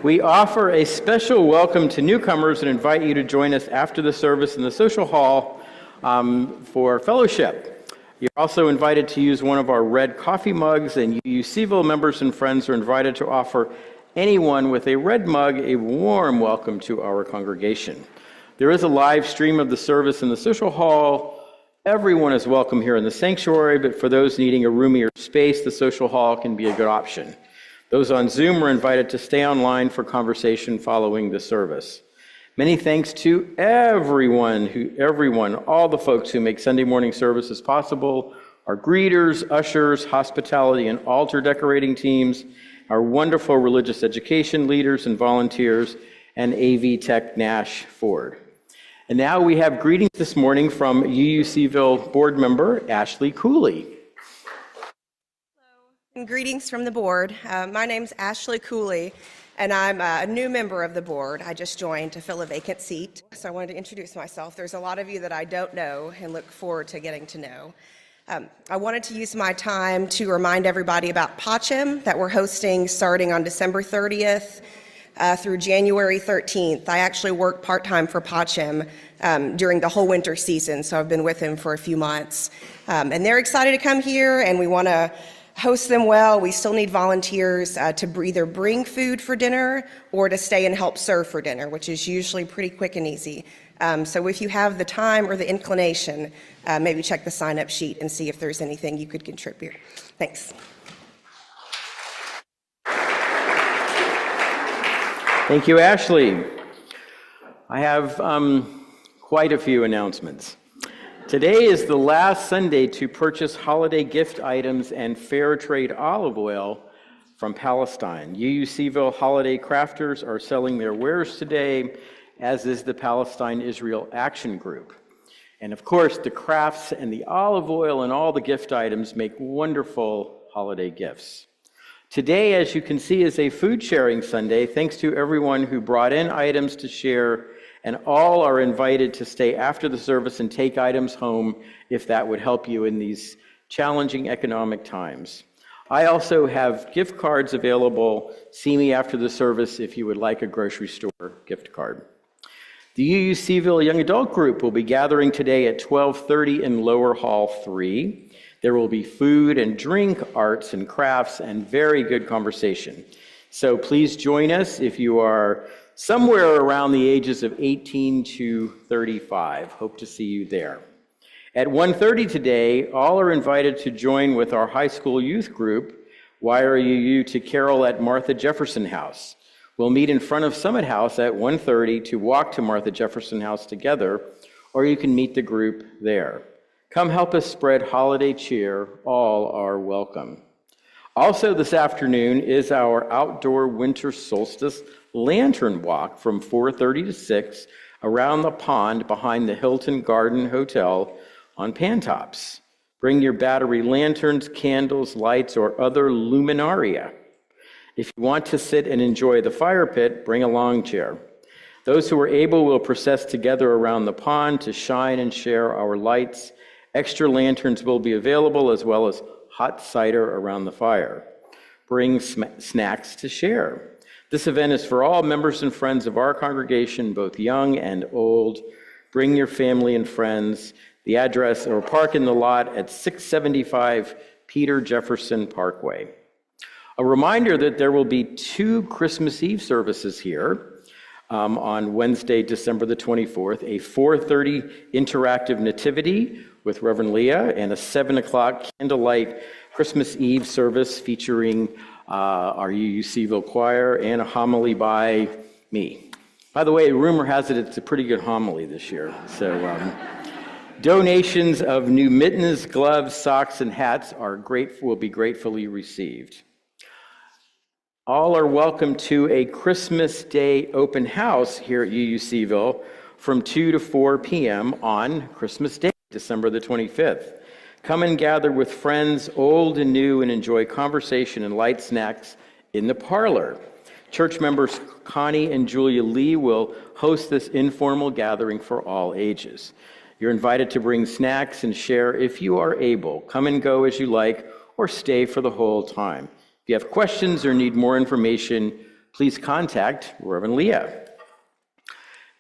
We offer a special welcome to newcomers and invite you to join us after the service in the social hall for fellowship. You're also invited to use one of our red coffee mugs, and UCville members and friends are invited to offer anyone with a red mug a warm welcome to our congregation. There is a live stream of the service in the social hall. Everyone is welcome here in the sanctuary, but for those needing a roomier space, the social hall can be a good option. Those on Zoom are invited to stay online for conversation following the service. Many thanks to everyone, all the folks who make Sunday morning services possible, our greeters, ushers, hospitality, and altar decorating teams, our wonderful religious education leaders and volunteers, and AV Tech Nash Ford. And now we have greetings this morning from UUCville board member Ashley Cooley. Hello, and greetings from the board. My name's Ashley Cooley, and I'm a new member of the board. I just joined to fill a vacant seat, so I wanted to introduce myself. There's a lot of you that I don't know and look forward to getting to know. I wanted to use my time to remind everybody about PACHM that we're hosting starting on December 30th. Through January 13th. I actually work part-time for PACHM during the whole winter season, so I've been with him for a few months. And they're excited to come here, and we want to host them well. We still need volunteers to either bring food for dinner or to stay and help serve for dinner, which is usually pretty quick and easy. So if you have the time or the inclination, maybe check the sign-up sheet and see if there's anything you could contribute. Thanks. Thank you, Ashley. I have quite a few announcements. Today is the last Sunday to purchase holiday gift items and fair trade olive oil from Palestine. UUCville holiday crafters are selling their wares today, as is the Palestine Israel Action Group. And of course, the crafts and the olive oil and all the gift items make wonderful holiday gifts. Today, as you can see, is a food sharing Sunday. Thanks to everyone who brought in items to share, and all are invited to stay after the service and take items home if that would help you in these challenging economic times. I also have gift cards available. See me after the service if you would like a grocery store gift card. The UUCville Young Adult Group will be gathering today at 12:30 in Lower Hall 3. There will be food and drink, arts and crafts, and very good conversation. So please join us if you are somewhere around the ages of 18 to 35. Hope to see you there. At 1:30 today, all are invited to join with our high school youth group, YRUU, to carol at Martha Jefferson House. We'll meet in front of Summit House at 1:30 to walk to Martha Jefferson House together, or you can meet the group there. Come help us spread holiday cheer. All are welcome. Also this afternoon is our outdoor winter solstice lantern walk from 4:30 to 6 around the pond behind the Hilton Garden Hotel on Pantops. Bring your battery lanterns, candles, lights, or other luminaria. If you want to sit and enjoy the fire pit, bring a lawn chair. Those who are able will process together around the pond to shine and share our lights. Extra lanterns will be available, as well as hot cider around the fire. Bring snacks to share. This event is for all members and friends of our congregation, both young and old. Bring your family and friends. The address, or park in the lot at 675 Peter Jefferson Parkway. A reminder that there will be 2 Christmas Eve services here on Wednesday, December the 24th, a 4:30 interactive nativity with Reverend Leah, and a 7 o'clock candlelight Christmas Eve service featuring our UUCville choir and a homily by me. By the way, rumor has it it's a pretty good homily this year. So donations of new mittens, gloves, socks, and hats will be gratefully received. All are welcome to a Christmas Day open house here at UUCville from 2 to 4 p.m. on Christmas Day, December the 25th. Come and gather with friends, old and new, and enjoy conversation and light snacks in the parlor. Church members Connie and Julia Lee will host this informal gathering for all ages. You're invited to bring snacks and share if you are able. Come and go as you like, or stay for the whole time. If you have questions or need more information, please contact Reverend Leah.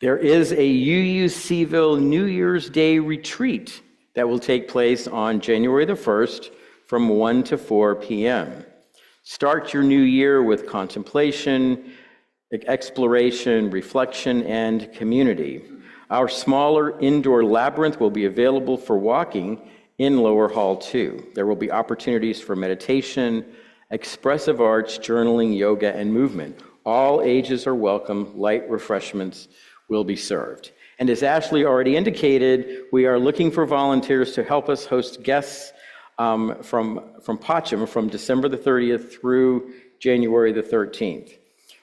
There is a UUCville New Year's Day retreat that will take place on January the 1st from 1 to 4 p.m. Start your new year with contemplation, exploration, reflection, and community. Our smaller indoor labyrinth will be available for walking in Lower Hall 2. There will be opportunities for meditation, expressive arts, journaling, yoga, and movement. All ages are welcome. Light refreshments will be served. And as Ashley already indicated, we are looking for volunteers to help us host guests from Pacham from December the 30th through January the 13th.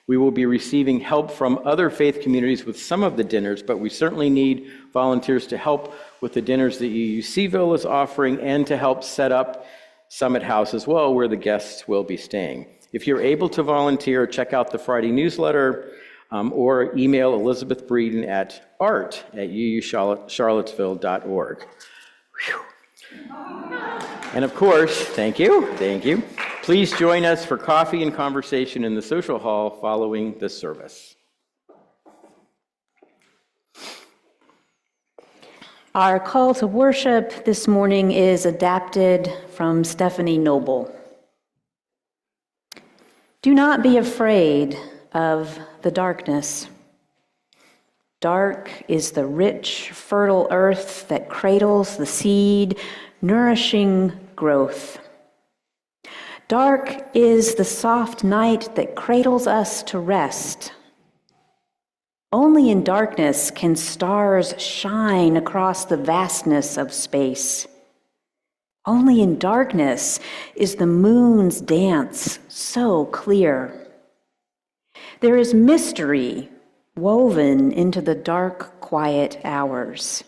We will be receiving help from other faith communities with some of the dinners, but we certainly need volunteers to help with the dinners that UUCville is offering and to help set up Summit House as well, where the guests will be staying. If you're able to volunteer, check out the Friday newsletter or email Elizabeth Breeden at art@uucharlottesville.org. And of course, thank you. Please join us for coffee and conversation in the social hall following this service. Our call to worship this morning is adapted from Stephanie Noble. Do not be afraid of the darkness. Dark is the rich, fertile earth that cradles the seed, nourishing growth. Dark is the soft night that cradles us to rest. Only in darkness can stars shine across the vastness of space. Only in darkness is the moon's dance so clear. There is mystery woven into the dark, quiet hours.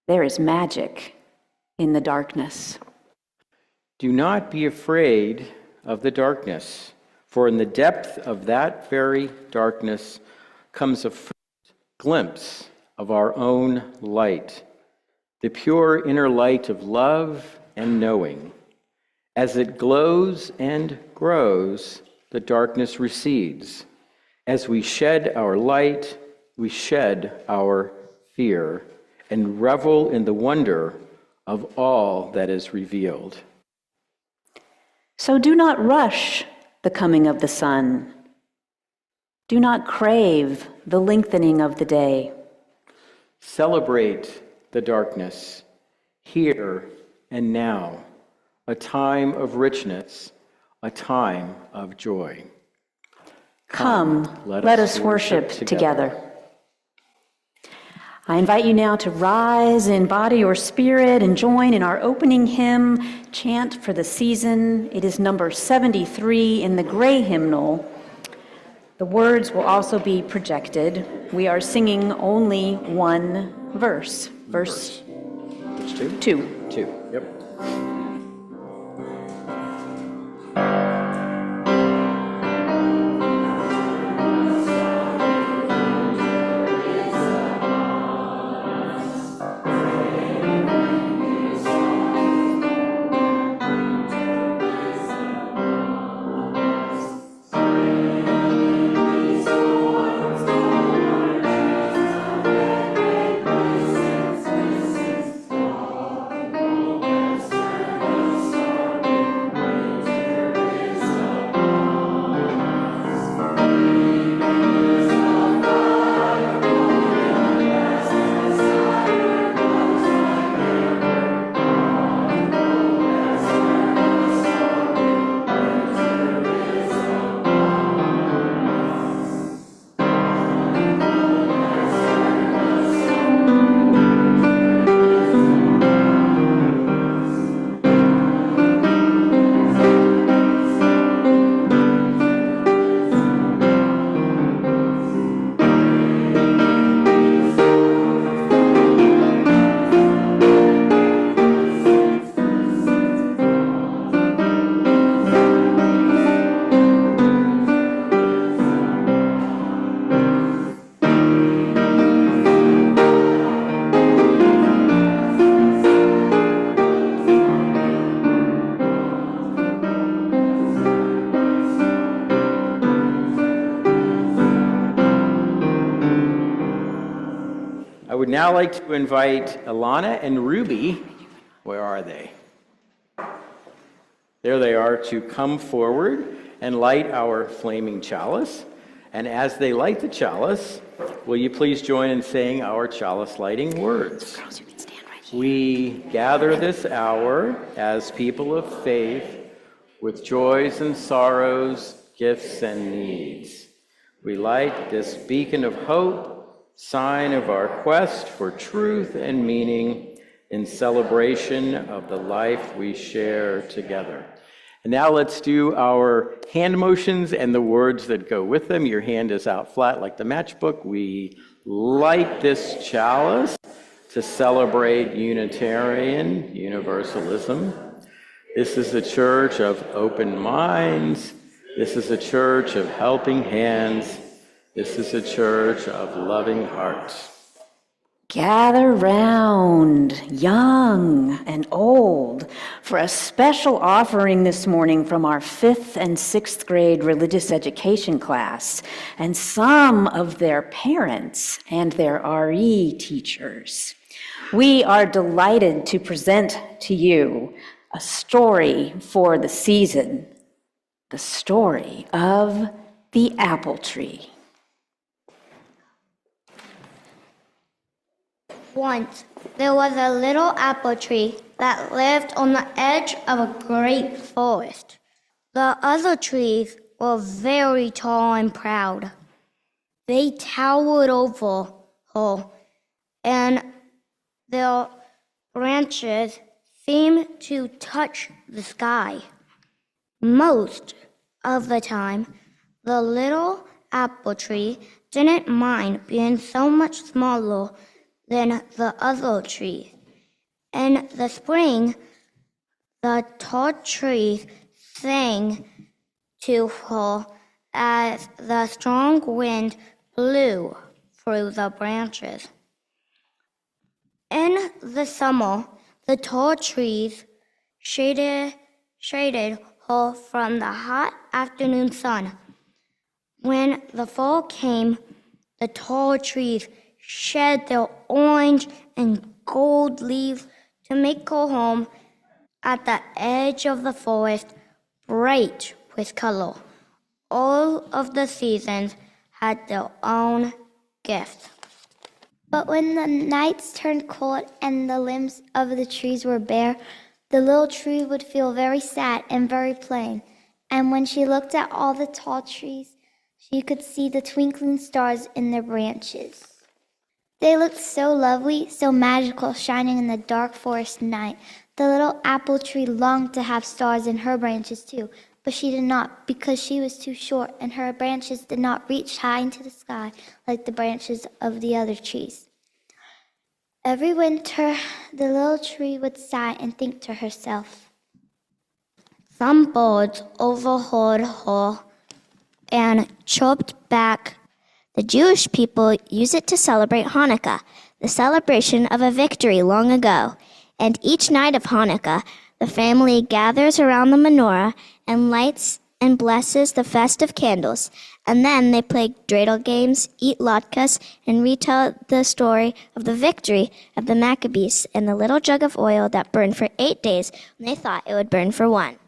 There is magic in the darkness. Do not be afraid of the darkness, for in the depth of that very darkness comes a first glimpse of our own light, the pure inner light of love and knowing. As it glows and grows, the darkness recedes. As we shed our light, we shed our fear and revel in the wonder of all that is revealed. So do not rush the coming of the sun. Do not crave the lengthening of the day. Celebrate the darkness, here and now, a time of richness, a time of joy. Come, let us worship together. I invite you now to rise in body or spirit and join in our opening hymn, Chant for the Season. It is number 73 in the gray hymnal. The words will also be projected. We are singing only one verse. Verse 2. 2, yep. now like to invite Alana and Ruby, where are they? There they are, to come forward and light our flaming chalice. And as they light the chalice, will you please join in saying our chalice lighting words? We gather this hour as people of faith with joys and sorrows, gifts and needs. We light this beacon of hope, sign of our quest for truth and meaning in celebration of the life we share together. And now let's do our hand motions and the words that go with them. Your hand is out flat like the matchbook. We light this chalice to celebrate Unitarian Universalism. This is a church of open minds. This is a church of helping hands. This is a church of loving hearts. Gather round, young and old, for a special offering this morning from our 5th and 6th grade religious education class, and some of their parents and their RE teachers. We are delighted to present to you a story for the season, the story of the apple tree. Once, there was a little apple tree that lived on the edge of a great forest. The other trees were very tall and proud. They towered over her, and their branches seemed to touch the sky. Most of the time, the little apple tree didn't mind being so much smaller than the other tree. In the spring, the tall trees sang to her as the strong wind blew through the branches. In the summer, the tall trees shaded her from the hot afternoon sun. When the fall came, the tall trees shed their orange and gold leaves to make her home at the edge of the forest bright with color. All of the seasons had their own gifts. But when the nights turned cold and the limbs of the trees were bare, the little tree would feel very sad and very plain. And when she looked at all the tall trees, she could see the twinkling stars in their branches. They looked so lovely, so magical, shining in the dark forest night. The little apple tree longed to have stars in her branches too, but she did not, because she was too short and her branches did not reach high into the sky like the branches of the other trees. Every winter, the little tree would sigh and think to herself. Some birds overheard her and chirped back. The Jewish people use it to celebrate Hanukkah, the celebration of a victory long ago. And each night of Hanukkah, the family gathers around the menorah and lights and blesses the festive candles. And then they play dreidel games, eat latkes, and retell the story of the victory of the Maccabees and the little jug of oil that burned for 8 days when they thought it would burn for 1.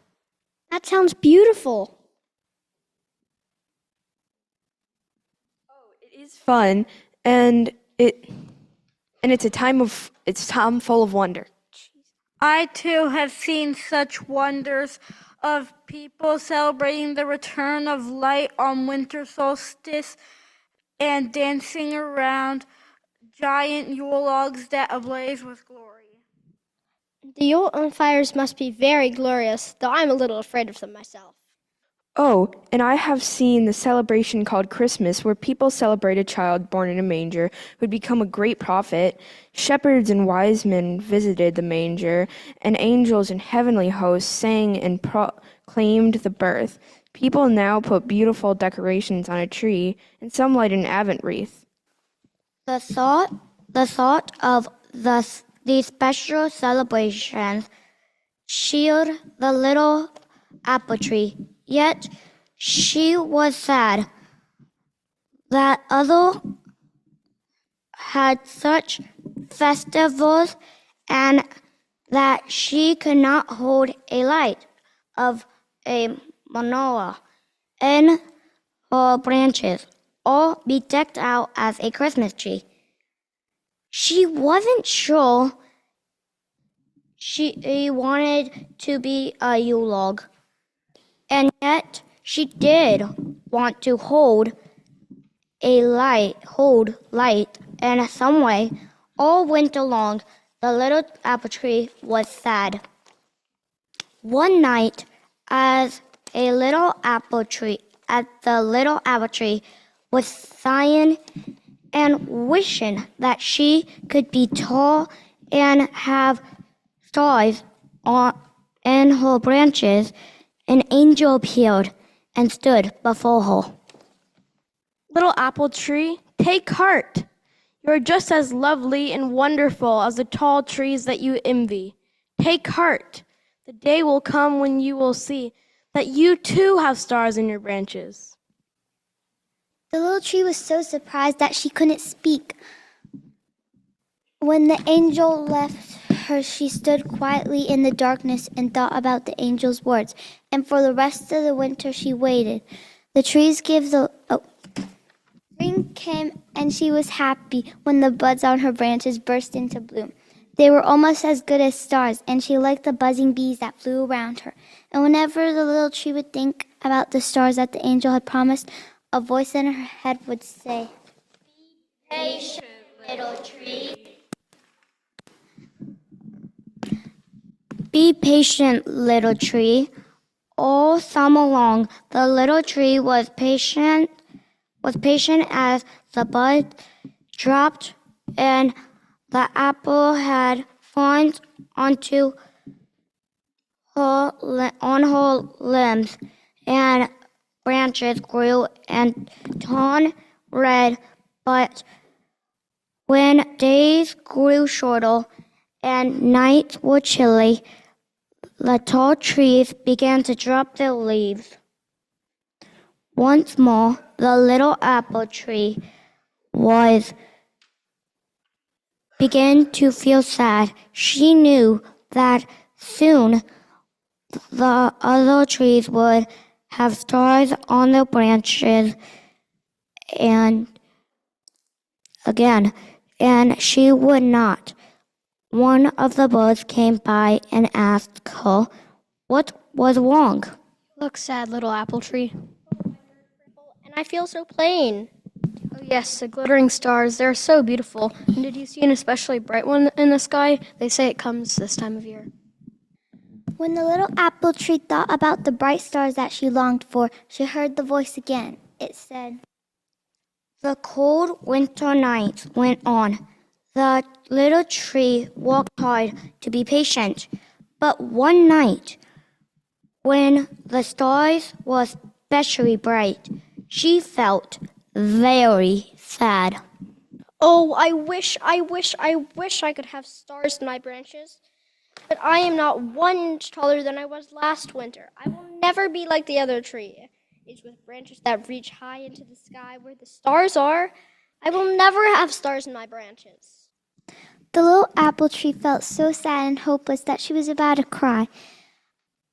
That sounds beautiful. It is fun, and it's a time full of wonder. I too have seen such wonders of people celebrating the return of light on winter solstice and dancing around giant Yule logs that ablaze with glory. The Yule fires must be very glorious, though I'm a little afraid of them myself. Oh, and I have seen the celebration called Christmas, where people celebrate a child born in a manger who would become a great prophet. Shepherds and wise men visited the manger, and angels and heavenly hosts sang and proclaimed the birth. People now put beautiful decorations on a tree, and some light an Advent wreath. The thought of these special celebrations cheered the little apple tree. Yet she was sad that others had such festivals and that she could not hold a light of a menorah in her branches or be decked out as a Christmas tree. She wasn't sure she wanted to be a Yule log, and yet she did want to hold light in some way. All winter long, the little apple tree was sad. One night, as the little apple tree was sighing and wishing that she could be tall and have stars in her branches, an angel appeared and stood before her. Little apple tree, take heart. You are just as lovely and wonderful as the tall trees that you envy. Take heart. The day will come when you will see that you too have stars in your branches. The little tree was so surprised that she couldn't speak. When the angel left her, she stood quietly in the darkness and thought about the angel's words. And for the rest of the winter, she waited. The trees gave the... Spring came, and she was happy when the buds on her branches burst into bloom. They were almost as good as stars, and she liked the buzzing bees that flew around her. And whenever the little tree would think about the stars that the angel had promised, a voice in her head would say, "Be patient, little tree. Be patient, little tree." All summer long, the little tree was patient as the bud dropped and the apple had fallen on her limbs, and branches grew and turned red. But when days grew shorter and nights were chilly, the tall trees began to drop their leaves. Once more, the little apple tree began to feel sad. She knew that soon the other trees would have stars on their branches and she would not. One of the birds came by and asked her what was wrong. Look sad, little apple tree. And I feel so plain. Oh yes, the glittering stars, they're so beautiful. And did you see an especially bright one in the sky? They say it comes this time of year. When the little apple tree thought about the bright stars that she longed for, she heard the voice again. It said, The cold winter nights went on. The little tree worked hard to be patient. But one night, when the stars were especially bright, she felt very sad. Oh, I wish I could have stars in my branches. But I am not 1 inch taller than I was last winter. I will never be like the other tree. It's with branches that reach high into the sky where the stars are. I will never have stars in my branches. The little apple tree felt so sad and hopeless that she was about to cry.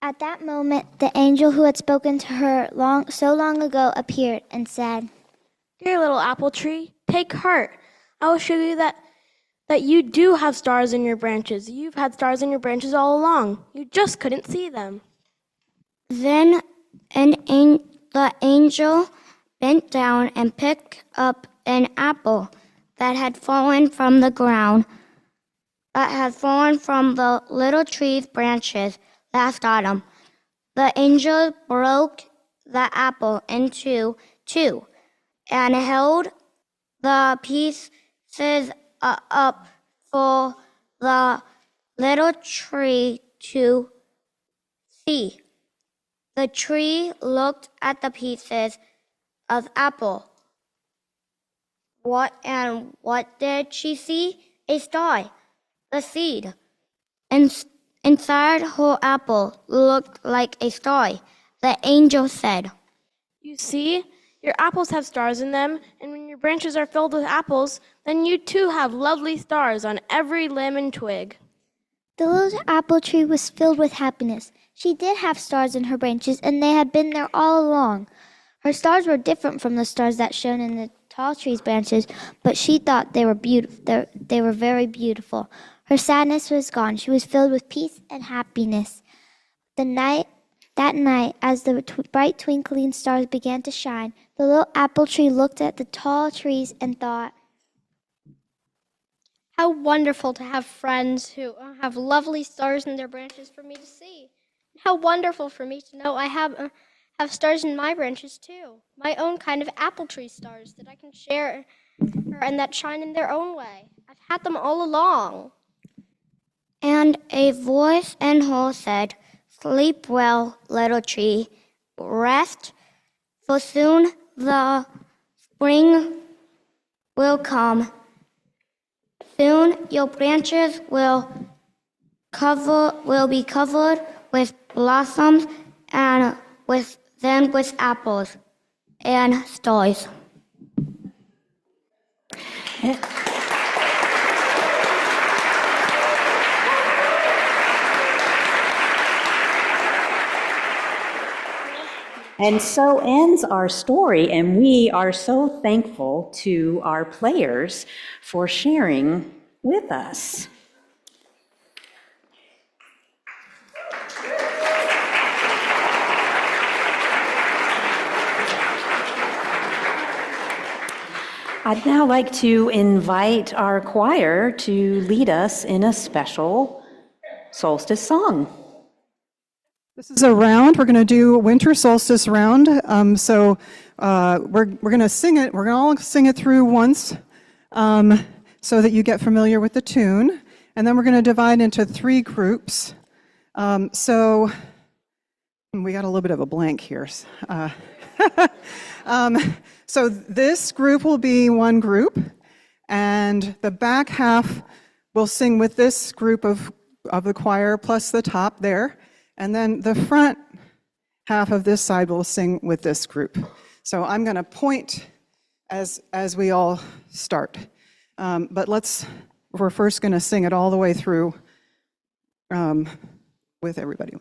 At that moment, the angel who had spoken to her so long ago appeared and said, Dear little apple tree, take heart. I will show you that you do have stars in your branches. You've had stars in your branches all along. You just couldn't see them. Then the angel bent down and picked up an apple that had fallen from the ground, that had fallen from the little tree's branches last autumn. The angel broke the apple into two and held the pieces up for the little tree to see. The tree looked at the pieces of apple. What did she see? A star, the seed. Inside her apple looked like a star. The angel said, You see, your apples have stars in them, and when your branches are filled with apples, then you too have lovely stars on every limb and twig. The little apple tree was filled with happiness. She did have stars in her branches, and they had been there all along. Her stars were different from the stars that shone in the tall tree's branches, but she thought they were beautiful. They were very beautiful. Her sadness was gone. She was filled with peace and happiness. That night, as the bright twinkling stars began to shine, the little apple tree looked at the tall trees and thought, How wonderful to have friends who have lovely stars in their branches for me to see. How wonderful for me to know I have stars in my branches too. My own kind of apple tree stars that I can share and that shine in their own way. I've had them all along. And a voice in whole said, Sleep well, little tree, rest, for soon the spring will come. Soon your branches will be covered with blossoms and with apples and stars. And so ends our story, and we are so thankful to our players for sharing with us. I'd now like to invite our choir to lead us in a special solstice song. This is a round. We're going to do a winter solstice round. So we're going to sing it. We're going to all sing it through once so that you get familiar with the tune. And then we're going to divide into 3 groups. So we got a little bit of a blank here. So this group will be one group, and the back half will sing with this group of the choir plus the top there. And then the front half of this side will sing with this group. So I'm going to point as we all start. But we're first going to sing it all the way through with everybody.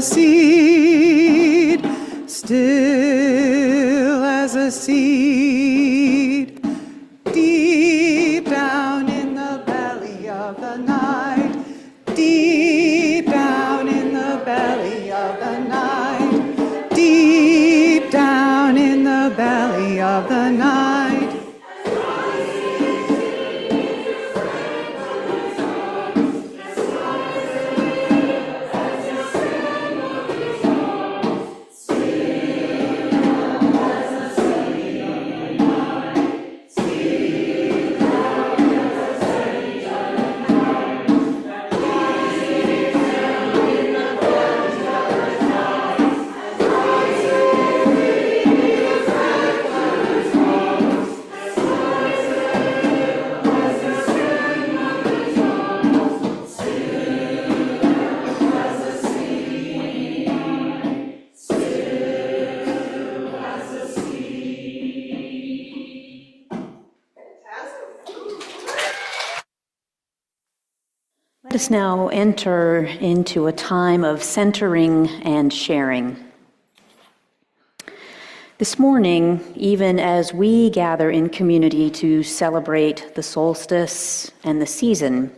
Seed, still as a seed, deep down in the belly of the night, deep down in the belly of the night, deep down in the belly of the night. Let us now enter into a time of centering and sharing. This morning, even as we gather in community to celebrate the solstice and the season,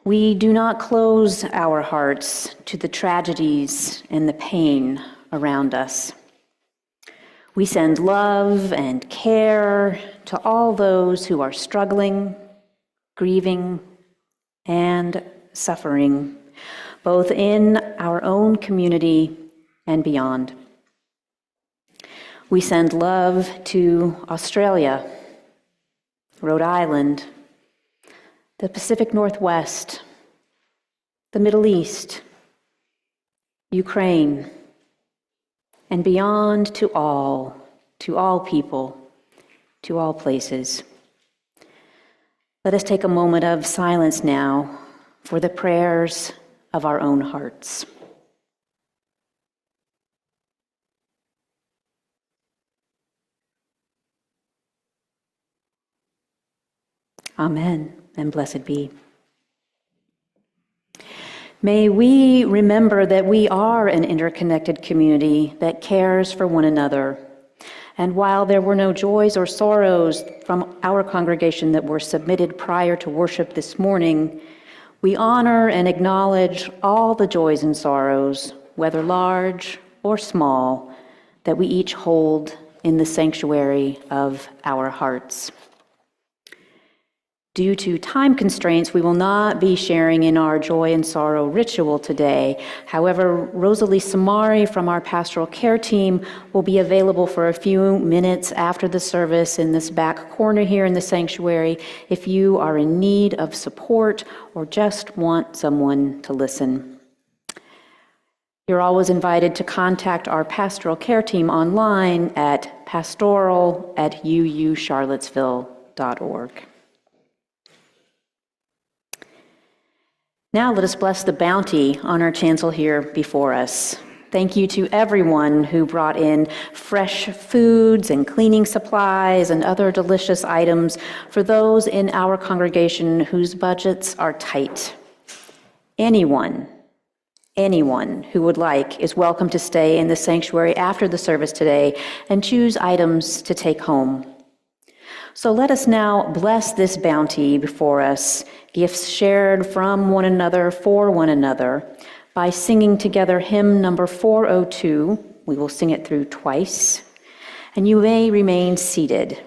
we do not close our hearts to the tragedies and the pain around us. We send love and care to all those who are struggling, grieving, and suffering, both in our own community and beyond. We send love to Australia, Rhode Island, the Pacific Northwest, the Middle East, Ukraine, and beyond to all people, to all places. Let us take a moment of silence now for the prayers of our own hearts. Amen, and blessed be. May we remember that we are an interconnected community that cares for one another. And while there were no joys or sorrows from our congregation that were submitted prior to worship this morning, we honor and acknowledge all the joys and sorrows, whether large or small, that we each hold in the sanctuary of our hearts. Due to time constraints, we will not be sharing in our joy and sorrow ritual today. However, Rosalie Samari from our pastoral care team will be available for a few minutes after the service in this back corner here in the sanctuary if you are in need of support or just want someone to listen. You're always invited to contact our pastoral care team online at pastoral@uucharlottesville.org. Now let us bless the bounty on our chancel here before us. Thank you to everyone who brought in fresh foods and cleaning supplies and other delicious items for those in our congregation whose budgets are tight. Anyone who would like is welcome to stay in the sanctuary after the service today and choose items to take home. So let us now bless this bounty before us, gifts shared from one another for one another, by singing together hymn number 402. We will sing it through twice, and you may remain seated.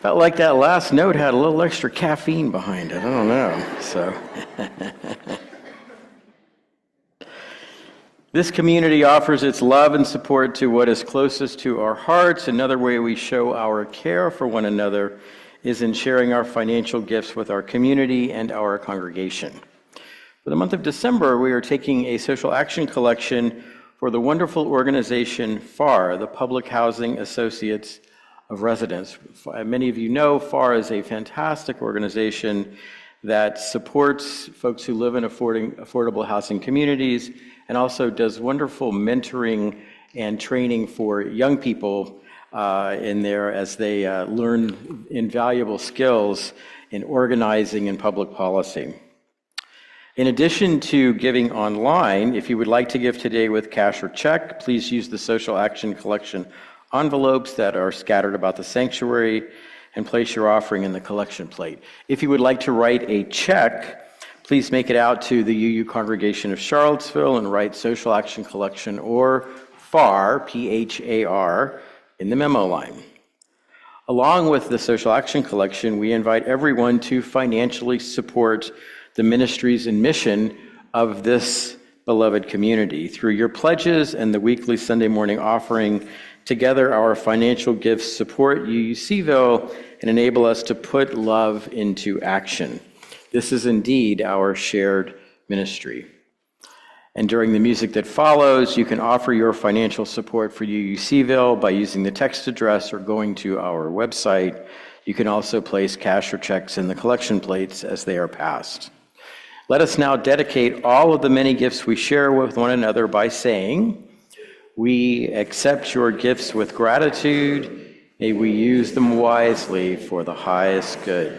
Felt like that last note had a little extra caffeine behind it. I don't know. So, this community offers its love and support to what is closest to our hearts. Another way we show our care for one another is in sharing our financial gifts with our community and our congregation. For the month of December, we are taking a social action collection for the wonderful organization FAR, the Public Housing Associates of Residents. Many of you know FAR is a fantastic organization that supports folks who live in affordable housing communities and also does wonderful mentoring and training for young people in there as they learn invaluable skills in organizing and public policy. In addition to giving online, if you would like to give today with cash or check, please use the Social Action Collection envelopes that are scattered about the sanctuary and place your offering in the collection plate. If you would like to write a check, please make it out to the UU Congregation of Charlottesville and write Social Action Collection or FAR, P-H-A-R, in the memo line. Along with the Social Action Collection, we invite everyone to financially support the ministries and mission of this beloved community. Through your pledges and the weekly Sunday morning offering, together our financial gifts support UUCville and enable us to put love into action. This is indeed our shared ministry. And during the music that follows, you can offer your financial support for UUCville by using the text address or going to our website. You can also place cash or checks in the collection plates as they are passed. Let us now dedicate all of the many gifts we share with one another by saying, "We accept your gifts with gratitude. May we use them wisely for the highest good."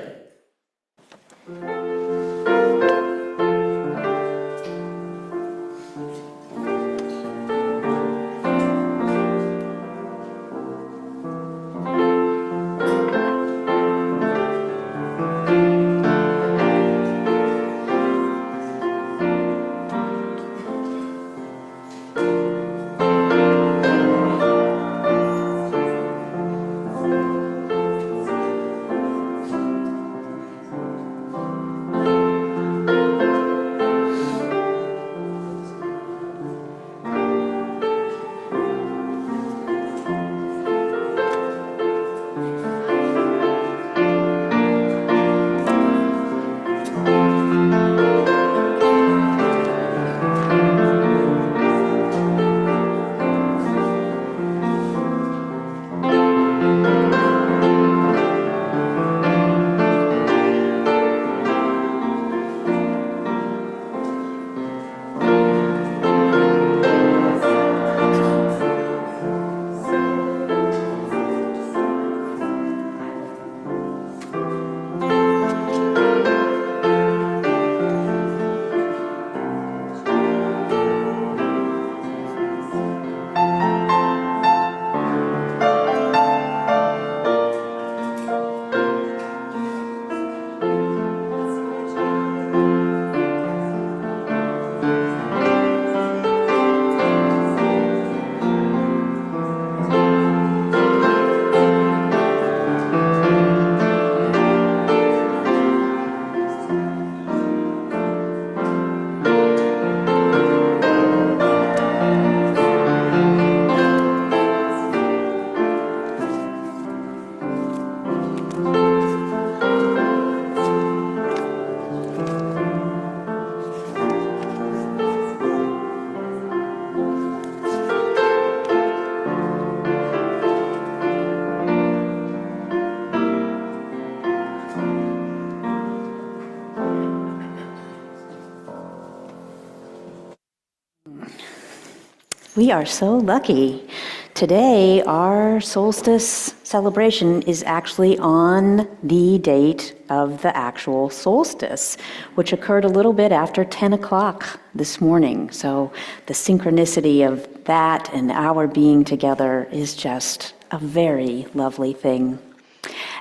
We are so lucky. Today, our solstice celebration is actually on the date of the actual solstice, which occurred a little bit after 10 o'clock this morning. So the synchronicity of that and our being together is just a very lovely thing.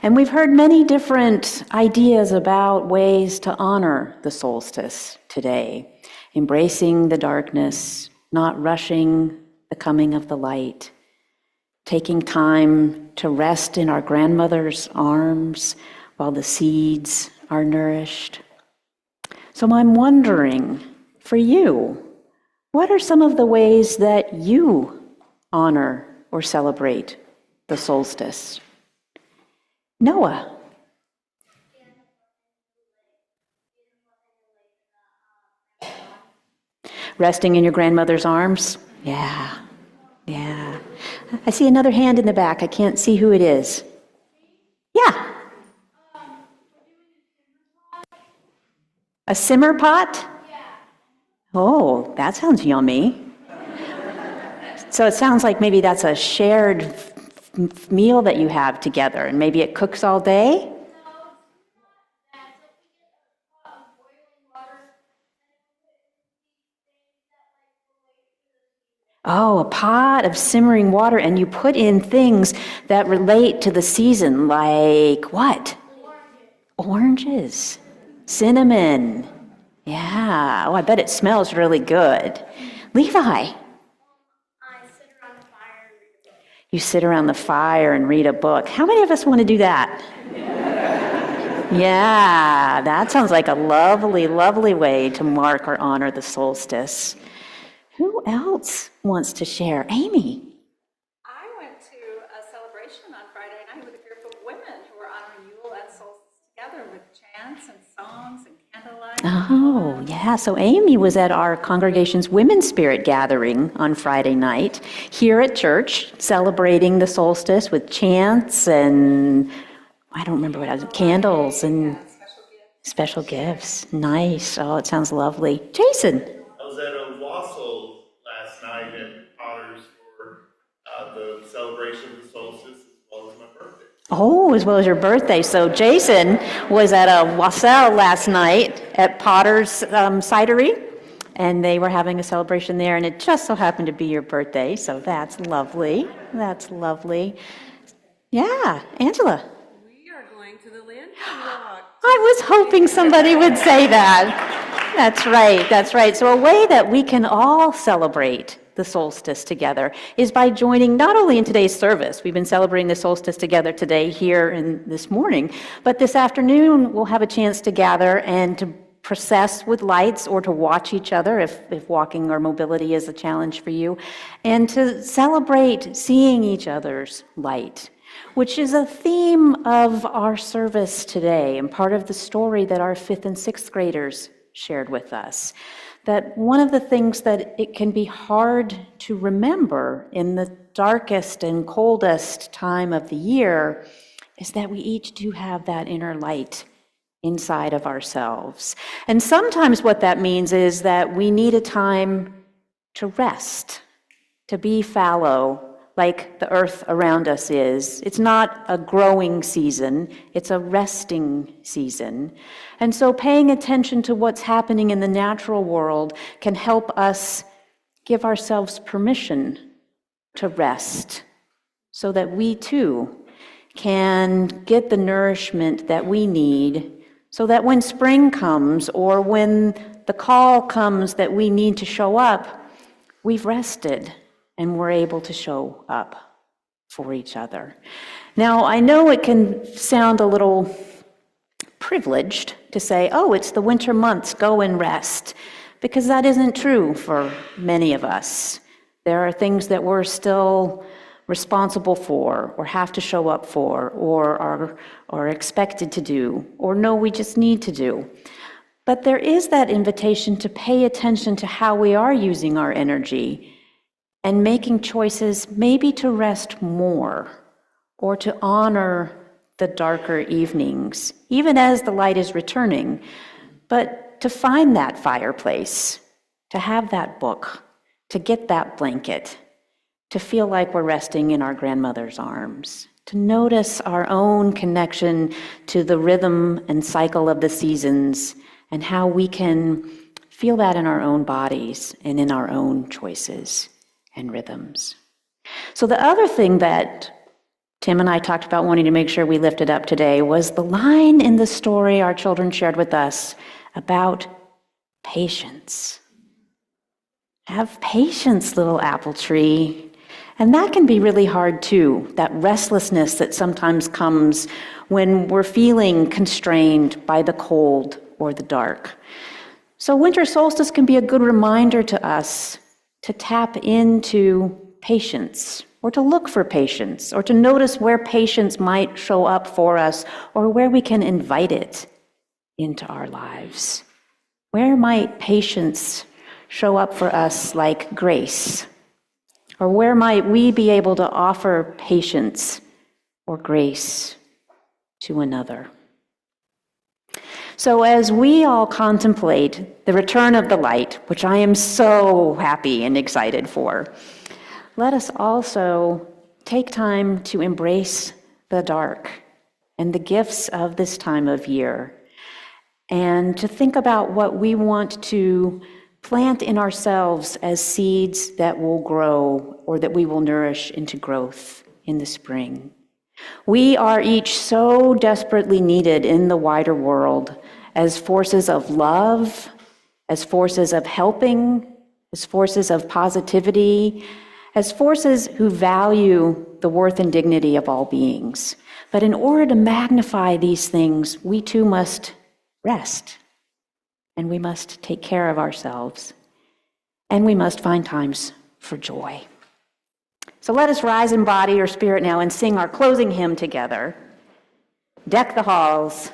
And we've heard many different ideas about ways to honor the solstice today, embracing the darkness, not rushing the coming of the light, taking time to rest in our grandmother's arms while the seeds are nourished. So I'm wondering, for you, what are some of the ways that you honor or celebrate the solstice? Noah. Resting in your grandmother's arms? Yeah, yeah. I see another hand in the back. I can't see who it is. Yeah. A simmer pot? Oh, that sounds yummy. So it sounds like maybe that's a shared meal that you have together, and maybe it cooks all day? Oh, a pot of simmering water, and you put in things that relate to the season, like what? Oranges, cinnamon. Yeah. Oh, I bet it smells really good. Levi. You sit around the fire and read a book. How many of us want to do that? Yeah, that sounds like a lovely, lovely way to mark or honor the solstice. Who else wants to share? Amy. I went to a celebration on Friday night with a group of women who were honoring Yule and solstice together with chants and songs and candlelight. Oh, yeah. So Amy was at our congregation's Women's Spirit gathering on Friday night here at church, celebrating the solstice with chants and, I don't remember what it was, candles and special gifts. Nice. Oh, it sounds lovely. Jason. I was at a wassail last night at Potter's for the celebration of the solstice as well as my birthday. Oh, as well as your birthday. So Jason was at a wassail last night at Potter's Cidery, and they were having a celebration there, and it just so happened to be your birthday, so that's lovely. That's lovely. Yeah, Angela. We are going to the Lantern Walk. I was hoping somebody would say that. That's right, that's right. So a way that we can all celebrate the solstice together is by joining not only in today's service, we've been celebrating the solstice together today here and this morning, but this afternoon we'll have a chance to gather and to process with lights or to watch each other if walking or mobility is a challenge for you, and to celebrate seeing each other's light, which is a theme of our service today and part of the story that our 5th and 6th graders shared with us. That one of the things that it can be hard to remember in the darkest and coldest time of the year is that we each do have that inner light inside of ourselves. And sometimes what that means is that we need a time to rest, to be fallow, like the earth around us is. It's not a growing season, it's a resting season. And so paying attention to what's happening in the natural world can help us give ourselves permission to rest so that we too can get the nourishment that we need so that when spring comes or when the call comes that we need to show up, we've rested and we're able to show up for each other. Now, I know it can sound a little privileged to say, oh, it's the winter months, go and rest, because that isn't true for many of us. There are things that we're still responsible for, or have to show up for, or are expected to do, or know we just need to do. But there is that invitation to pay attention to how we are using our energy and making choices maybe to rest more or to honor the darker evenings, even as the light is returning, but to find that fireplace, to have that book, to get that blanket, to feel like we're resting in our grandmother's arms, to notice our own connection to the rhythm and cycle of the seasons and how we can feel that in our own bodies and in our own choices and rhythms. So the other thing that Tim and I talked about wanting to make sure we lifted up today was the line in the story our children shared with us about patience. Have patience, little apple tree. And that can be really hard too, that restlessness that sometimes comes when we're feeling constrained by the cold or the dark. So winter solstice can be a good reminder to us to tap into patience, or to look for patience, or to notice where patience might show up for us, or where we can invite it into our lives. Where might patience show up for us like grace? Or where might we be able to offer patience or grace to another? So as we all contemplate the return of the light, which I am so happy and excited for, let us also take time to embrace the dark and the gifts of this time of year, and to think about what we want to plant in ourselves as seeds that will grow or that we will nourish into growth in the spring. We are each so desperately needed in the wider world as forces of love, as forces of helping, as forces of positivity, as forces who value the worth and dignity of all beings. But in order to magnify these things, we too must rest, and we must take care of ourselves, and we must find times for joy. So let us rise in body or spirit now and sing our closing hymn together. Deck the halls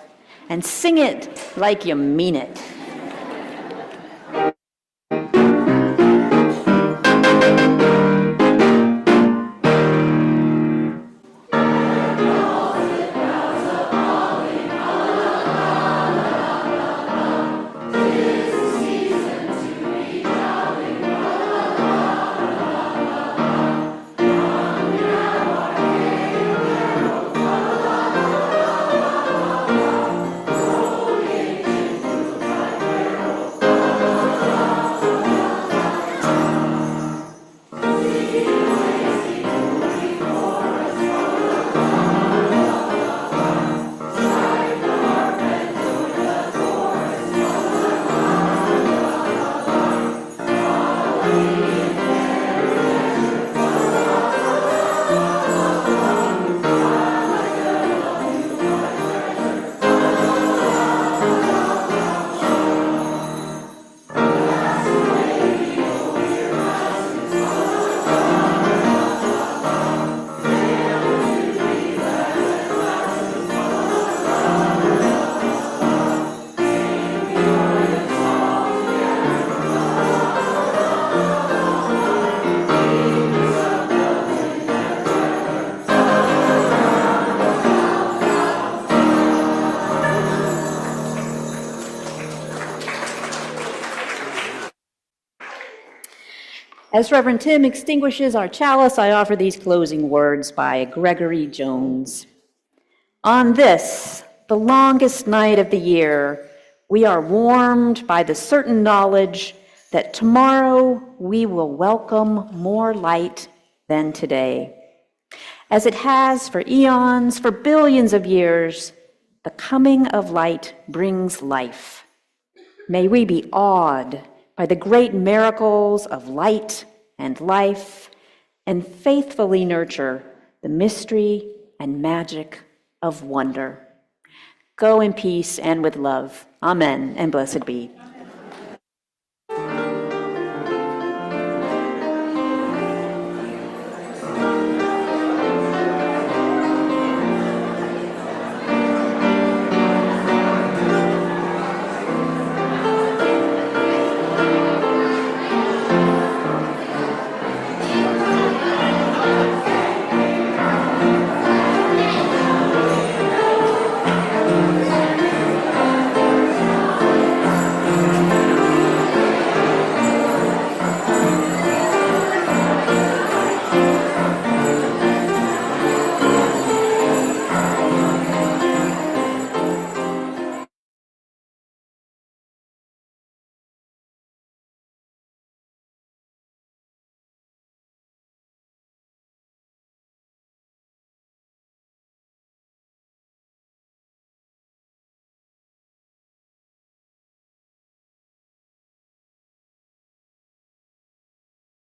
and sing it like you mean it. As Reverend Tim extinguishes our chalice, I offer these closing words by Gregory Jones. On this, the longest night of the year, we are warmed by the certain knowledge that tomorrow we will welcome more light than today. As it has for eons, for billions of years, the coming of light brings life. May we be awed by the great miracles of light and life, and faithfully nurture the mystery and magic of wonder. Go in peace and with love. Amen, and blessed be.